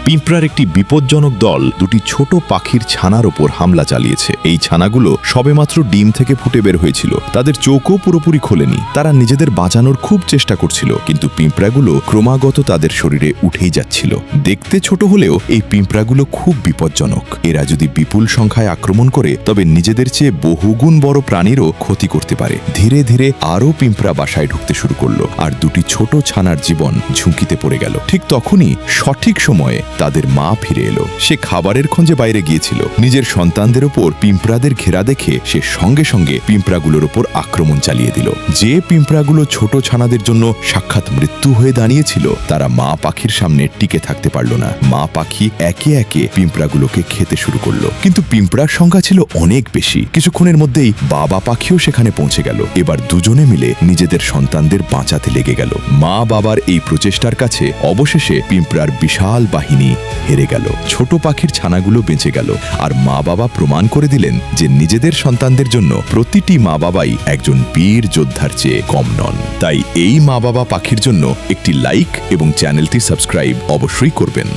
পিঁপড়ার একটি বিপজ্জনক দল দুটি ছোট পাখির ছানার ওপর হামলা চালিয়েছে। এই ছানাগুলো সবেমাত্র ডিম থেকে ফুটে বের হয়েছিল। তাদের চোখও পুরোপুরি খোলেনি। তারা নিজেদের বাঁচানোর খুব চেষ্টা করছিল, কিন্তু পিঁপড়াগুলো ক্রমাগত তাদের শরীরে উঠেই যাচ্ছিল। দেখতে ছোট হলেও এই পিঁপড়াগুলো খুব বিপজ্জনক। এরা যদি বিপুল সংখ্যায় আক্রমণ করে তবে নিজেদের চেয়ে বহুগুণ বড় প্রাণীরও ক্ষতি করতে পারে। ধীরে ধীরে আরও পিঁপড়া বাসায় ঢুকতে শুরু করলো, আর দুটি ছোট ছানার জীবন ঝুঁকিতে পড়ে গেল। ঠিক তখনই সঠিক সময়ে তাদের মা ফিরে এলো। সে খাবারের খোঁজে বাইরে গিয়েছিল। নিজের সন্তানদের ওপর পিঁপড়াদের ঘেরা দেখে সে সঙ্গে সঙ্গে পিঁপড়াগুলোর ওপর আক্রমণ চালিয়ে দিল। যে পিঁপড়াগুলো ছোট ছানাদের জন্য সাক্ষাৎ মৃত্যু হয়ে দাঁড়িয়েছিল, তারা মা পাখির সামনে টিকে থাকতে পারল না। মা পাখি একে একে পিঁপড়াগুলোকে খেতে শুরু করলো, কিন্তু পিঁপড়ার সংখ্যা ছিল অনেক বেশি। কিছুক্ষণের মধ্যেই বাবা পাখিও সেখানে পৌঁছে গেল। এবার দুজনে মিলে নিজেদের সন্তানদের বাঁচাতে লেগে গেল। মা বাবার এই প্রচেষ্টার কাছে অবশেষে পিঁপড়ার বিশাল বাহিনী হেরে গেল। ছোট পাখির ছানাগুলো বেঁচে গেল, আর মা বাবা প্রমাণ করে দিলেন যে নিজেদের সন্তানদের জন্য প্রতিটি মা বাবাই একজন বীর যোদ্ধার চেয়ে কম নন। তাই এই মা বাবা পাখির জন্য একটি লাইক এবং চ্যানেলটি সাবস্ক্রাইব অবশ্যই করবেন।